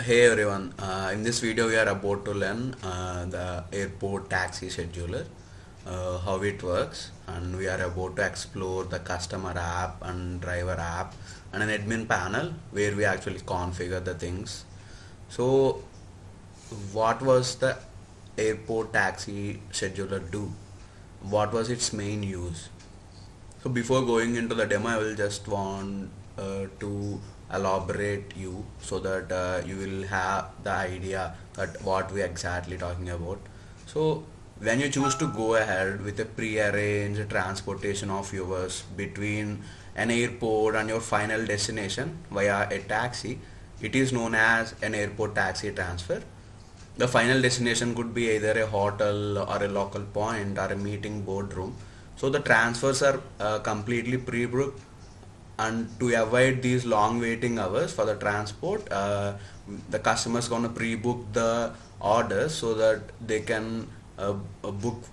Hey everyone, in this video we are about to learn the airport taxi scheduler, how it works, and we are about to explore the customer app and driver app and an admin panel where we actually configure the things. So what was the airport taxi scheduler do? What was its main use? So before going into the demo, I will just want to elaborate you so that you will have the idea that what we exactly talking about. So when you choose to go ahead with a pre-arranged transportation of yours between an airport and your final destination via a taxi, it is known as an airport taxi transfer. The final destination could be either a hotel or a local point or a meeting boardroom. So the transfers are completely pre-booked, and to avoid these long waiting hours for the transport, the customers gonna pre-book the orders so that they can book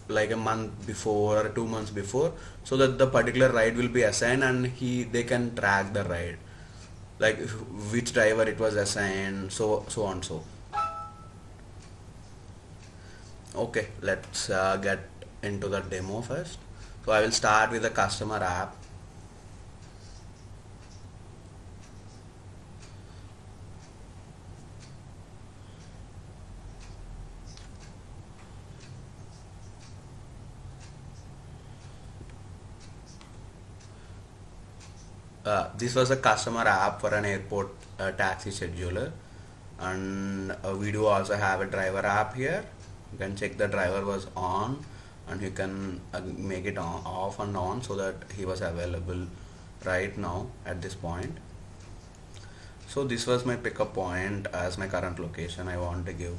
like a month before or 2 months before, so that the particular ride will be assigned and they can track the ride, like which driver it was assigned, so on so. Okay, let's get into the demo first. So I will start with the customer app. This was a customer app for an airport taxi scheduler, and we do also have a driver app here. You can check the driver was on, and you can make it on, off and on so that he was available right now at this point. So this was my pickup point as my current location I want to give,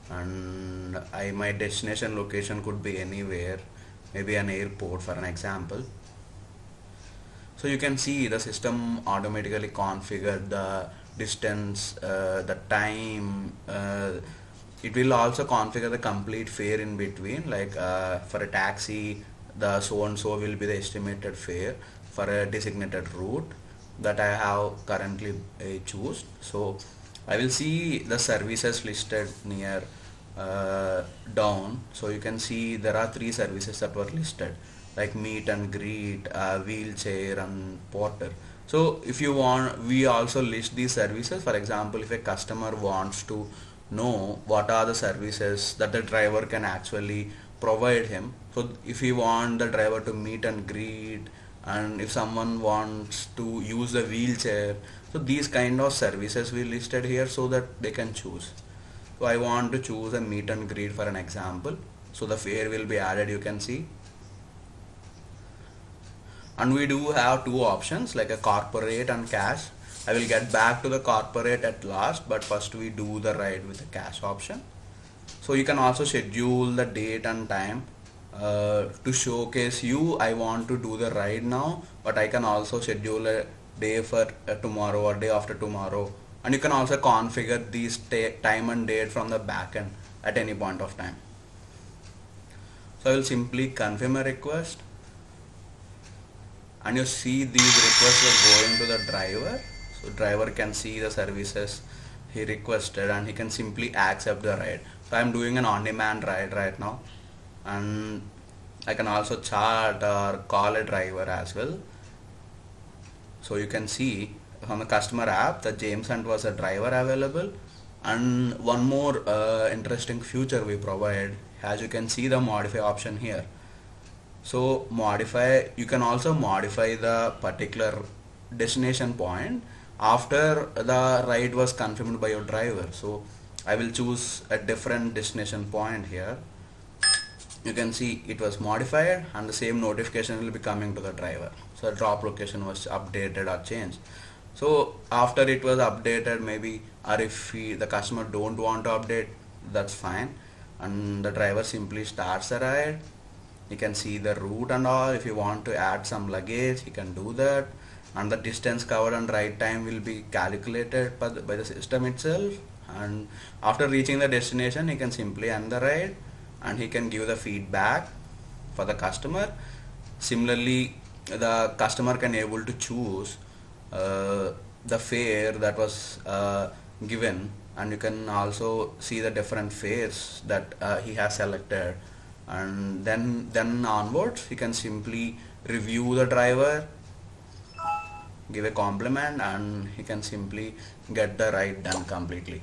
and my destination location could be anywhere, maybe an airport for an example. So you can see the system automatically configured the distance, the time. It will also configure the complete fare in between, like for a taxi the so and so will be the estimated fare for a designated route that I have currently choose. So I will see the services listed near down. So you can see there are three services that were listed, like meet and greet, wheelchair and porter. So if you want, we also list these services. For example, if a customer wants to know what are the services that the driver can actually provide him, so if he want the driver to meet and greet, and if someone wants to use the wheelchair, so these kind of services we listed here so that they can choose. So I want to choose a meet and greet for an example, so the fare will be added, you can see. And we do have two options, like a corporate and cash. I will get back to the corporate at last, but first we do the ride with the cash option. So you can also schedule the date and time to showcase you. I want to do the ride now, but I can also schedule a day for tomorrow or day after tomorrow, and you can also configure these time and date from the backend at any point of time. So I will simply confirm a request, and you see these requests are going to the driver. So driver can see the services he requested, and he can simply accept the ride. So I'm doing an on-demand ride right now, and I can also chat or call a driver as well. So you can see on the customer app that James Hunt was a driver available. And one more interesting feature we provide, as you can see the modify option here. So modify, you can also modify the particular destination point after the ride was confirmed by your driver. So I will choose a different destination point here. You can see it was modified, and the same notification will be coming to the driver. So the drop location was updated or changed. So after it was updated, maybe, or if the customer don't want to update, that's fine, and the driver simply starts the ride. You can see the route and all. If you want to add some luggage, you can do that, and the distance covered and ride time will be calculated by the system itself. And after reaching the destination, you can simply end the ride, and he can give the feedback for the customer. Similarly, the customer can able to choose the fare that was given, and you can also see the different fares that he has selected, and then onwards he can simply review the driver, give a compliment, and he can simply get the ride done completely.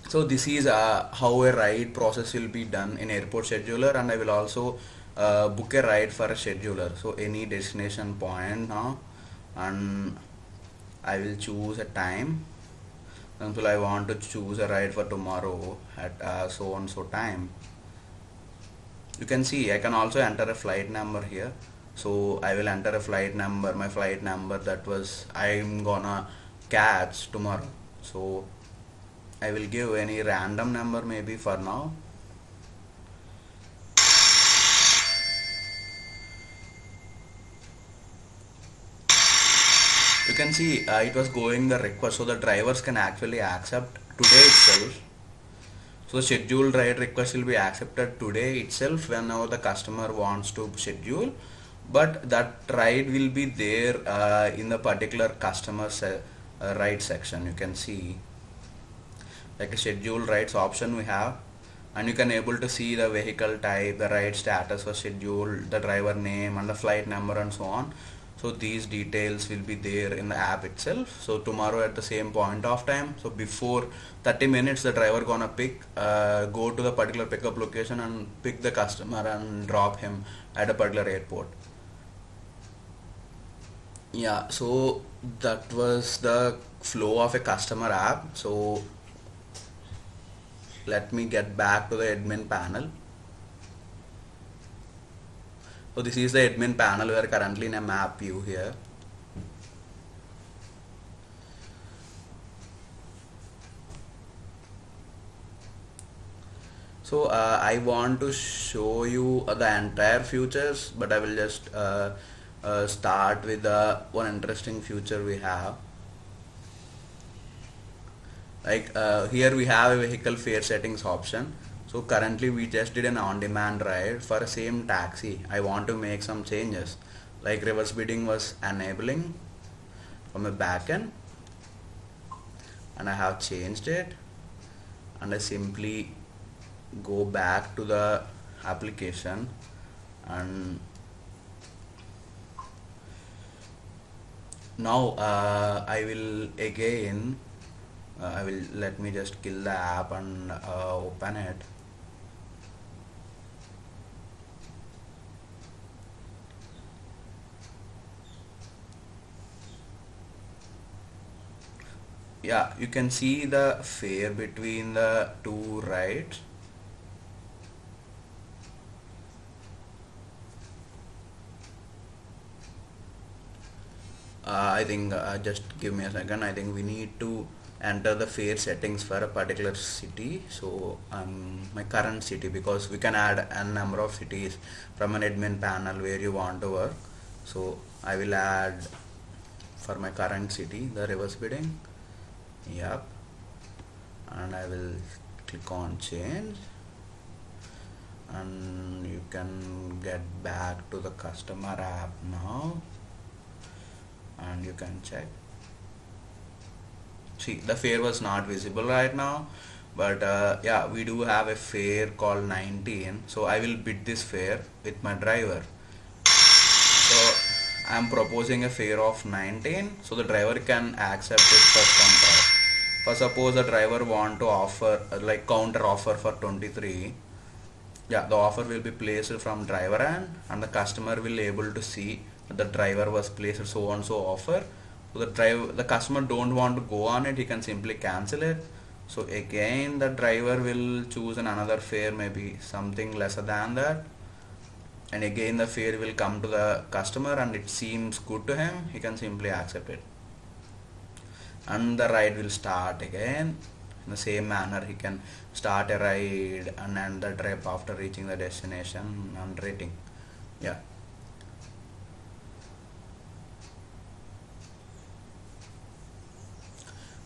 So this is how a ride process will be done in airport scheduler, and I will also book a ride for a scheduler. So any destination point now, and I will choose a time. For example, I want to choose a ride for tomorrow at so and so time. You can see I can also enter a flight number here. So I will enter a flight number, my flight number that was I'm gonna catch tomorrow. So I will give any random number maybe for now. You can see it was going the request, so the drivers can actually accept today itself. So the scheduled ride request will be accepted today itself whenever the customer wants to schedule, but that ride will be there in the particular customer's ride section. You can see like a scheduled rides option we have, and you can able to see the vehicle type, the ride status was scheduled, the driver name and the flight number and so on. So these details will be there in the app itself. So tomorrow at the same point of time, so before 30 minutes the driver gonna go to the particular pickup location and pick the customer and drop him at a particular airport. Yeah, so that was the flow of a customer app. So let me get back to the admin panel. So this is the admin panel. We are currently in a map view here. So I want to show you the entire features, but I will just start with one interesting feature we have. Like here we have a vehicle fare settings option. So currently we just did an on-demand ride for a same taxi. I want to make some changes, like reverse bidding was enabling from a backend, and I have changed it, and I simply go back to the application, and now I will again I will let me just kill the app and open it. Yeah, you can see the fare between the two rides. I think just give me a second. I think we need to enter the fare settings for a particular city. So my current city, because we can add a number of cities from an admin panel where you want to work. So I will add for my current city the reverse bidding. Yep, and I will click on change, and you can get back to the customer app now, and you can check. See, the fare was not visible right now, but yeah, we do have a fare called 19. So I will bid this fare with my driver. So I am proposing a fare of 19, so the driver can accept it for some price. For suppose the driver want to offer like counter offer for 23. Yeah, the offer will be placed from driver end, and the customer will able to see that the driver was placed so and so offer. So the customer don't want to go on it, he can simply cancel it. So again the driver will choose another fare, maybe something lesser than that, and again the fare will come to the customer and it seems good to him, he can simply accept it, and the ride will start again. In the same manner he can start a ride and end the trip after reaching the destination and rating. Yeah.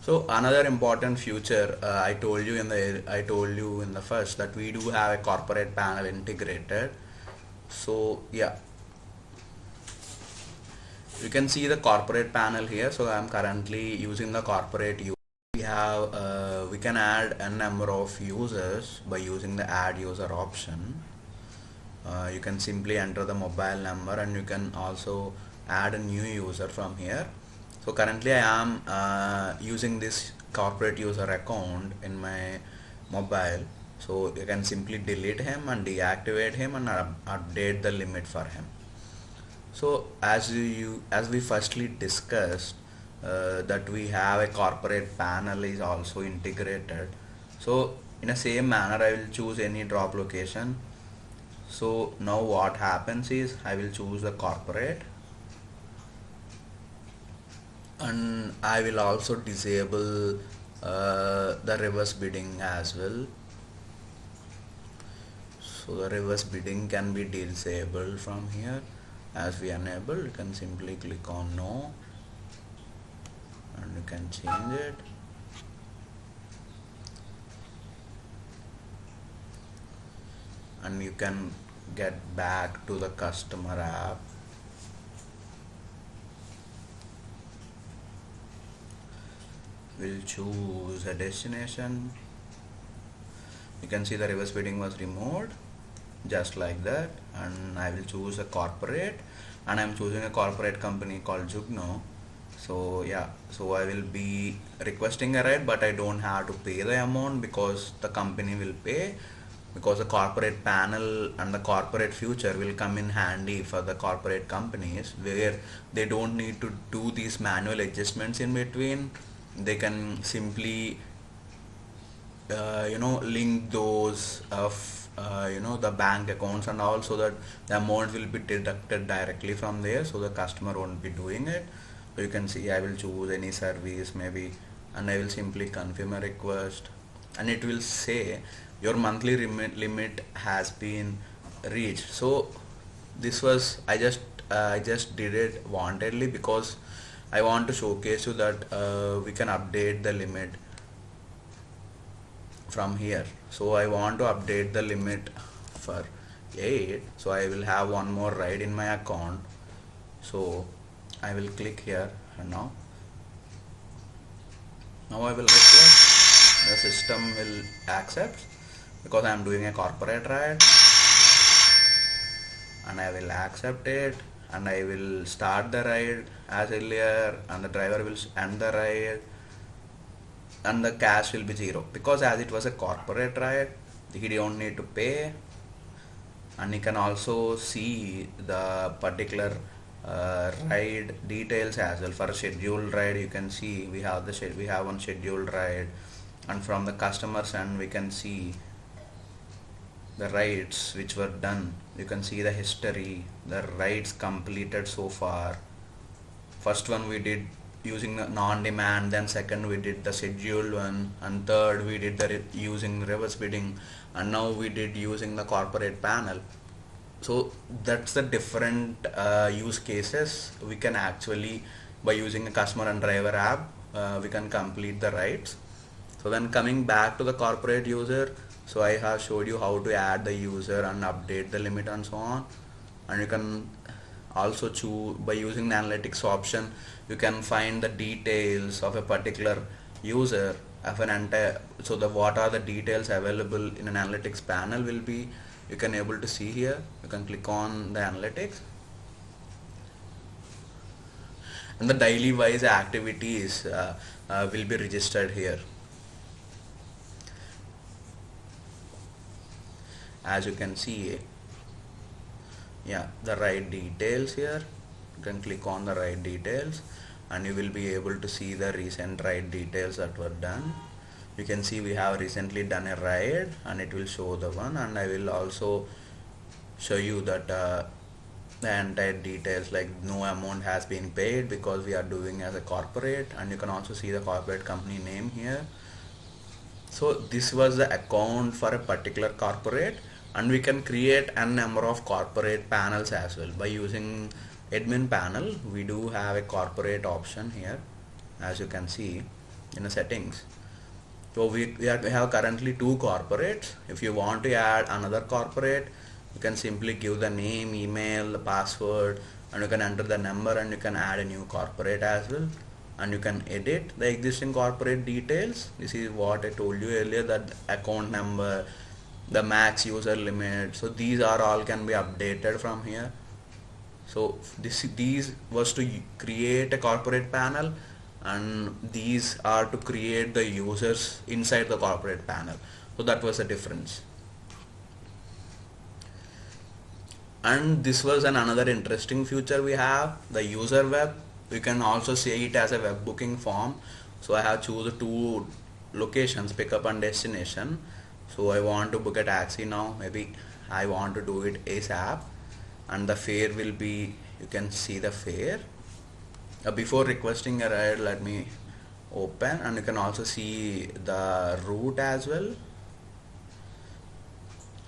So another important feature I told you in the first that we do have a corporate panel integrated. So yeah, you can see the corporate panel here. So I'm currently using the corporate we can add a number of users by using the add user option. You can simply enter the mobile number and you can also add a new user from here. So currently I am using this corporate user account in my mobile, so you can simply delete him and deactivate him and update the limit for him. So as we firstly discussed, that we have a corporate panel is also integrated. So in the same manner I will choose any drop location. So now what happens is I will choose the corporate and I will also disable the reverse bidding as well. So the reverse bidding can be disabled from here. As we enable, you can simply click on no and you can change it. And you can get back to the customer app. We'll choose a destination. You can see the reverse bidding was removed just like that, and I will choose a corporate, and I'm choosing a corporate company called Jugno. So yeah, so I will be requesting a ride, but I don't have to pay the amount because the company will pay, because the corporate panel and the corporate future will come in handy for the corporate companies where they don't need to do these manual adjustments in between. They can simply link those of the bank accounts and all, so that the amount will be deducted directly from there, so the customer won't be doing it. So you can see I will choose any service maybe, and I will simply confirm a request, and it will say your monthly limit has been reached. So this was I just did it wantedly because I want to showcase you that we can update the limit from here. So I want to update the limit for 8, so I will have one more ride in my account. So I will click here, and now I will request, the system will accept because I am doing a corporate ride, and I will accept it, and I will start the ride as earlier, and the driver will end the ride, and the cash will be 0 because as it was a corporate ride, he don't need to pay. And you can also see the particular ride details as well. For a scheduled ride, you can see we have one scheduled ride, and from the customer's end we can see the rides which were done. You can see the history, the rides completed so far. First one we did using the non-demand, then second we did the scheduled one, and third we did the using reverse bidding, and now we did using the corporate panel. So that's the different use cases we can actually, by using a customer and driver app, we can complete the rides. So then coming back to the corporate user, so I have showed you how to add the user and update the limit and so on, and you can also choose by using the analytics option. You can find the details of a particular user of an entire, so the what are the details available in an analytics panel will be, you can able to see here. You can click on the analytics, and the daily wise activities will be registered here. As you can see, yeah, the ride details here. You can click on the ride details and you will be able to see the recent ride details that were done. You can see we have recently done a ride and it will show the one, and I will also show you that the entire details, like no amount has been paid because we are doing as a corporate, and you can also see the corporate company name here. So this was the account for a particular corporate, and we can create a number of corporate panels as well by using admin panel. We do have a corporate option here, as you can see in the settings. So we have currently 2 corporates. If you want to add another corporate, you can simply give the name, email, the password, and you can enter the number and you can add a new corporate as well. and you can edit the existing corporate details. This is what I told you earlier, that account number, the max user limit, so these are all can be updated from here. So these was to create a corporate panel, and these are to create the users inside the corporate panel. So that was the difference. And this was another interesting feature we have, the user web. We can also see it as a web booking form. So I have chosen two locations, pickup and destination. So I want to book a taxi now, maybe I want to do it ASAP, and the fare will be, you can see the fare. Before requesting a ride, let me open, and you can also see the route as well.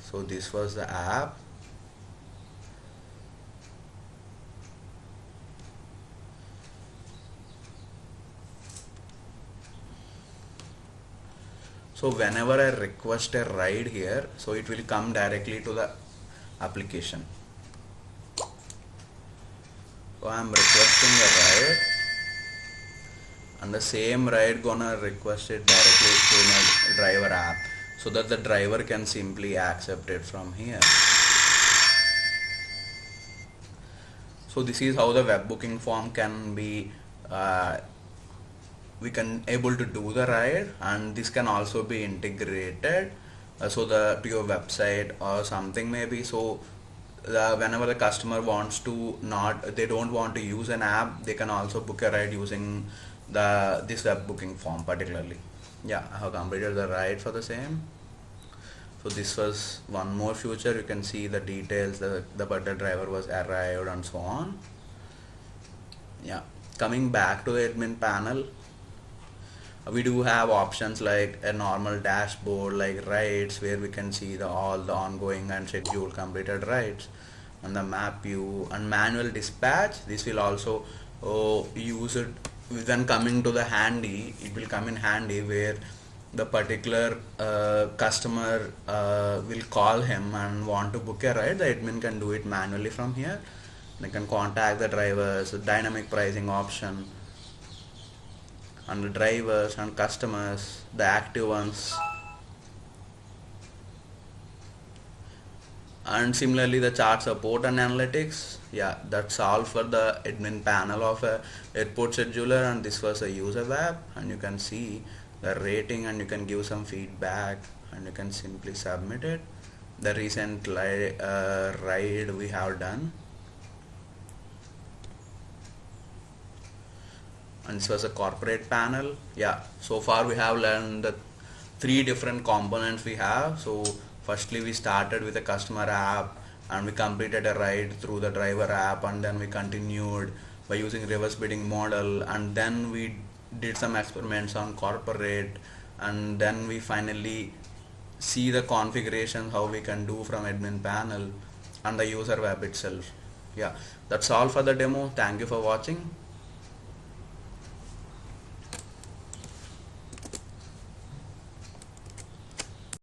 So this was the app. So whenever I request a ride here, so it will come directly to the application. So I am requesting a ride, and the same ride gonna request it directly to my driver app, so that the driver can simply accept it from here. So this is how the web booking form can be we can able to do the ride, and this can also be integrated so to your website or something maybe. So whenever the customer wants to they don't want to use an app, they can also book a ride using this web booking form particularly. Yeah, I have completed the ride for the same. So this was one more feature. You can see the details, the driver was arrived and so on. Yeah, coming back to the admin panel, we do have options like a normal dashboard, like rides, where we can see all the ongoing and scheduled completed rides, and the map view and manual dispatch. This will also use it when coming to the handy. It will come in handy where the particular customer will call him and want to book a ride. The admin can do it manually from here. They can contact the drivers, dynamic pricing option, and the drivers and customers, the active ones. And similarly the chart support and analytics. Yeah, that's all for the admin panel of a airport scheduler, and this was a user web, and you can see the rating, and you can give some feedback, and you can simply submit it, the recent ride we have done. And this was a corporate panel. Yeah, so far we have learned the 3 different components we have. So firstly we started with a customer app, and we completed a ride through the driver app, and then we continued by using reverse bidding model, and then we did some experiments on corporate, and then we finally see the configuration how we can do from admin panel and the user web itself. Yeah, that's all for the demo. Thank you for watching.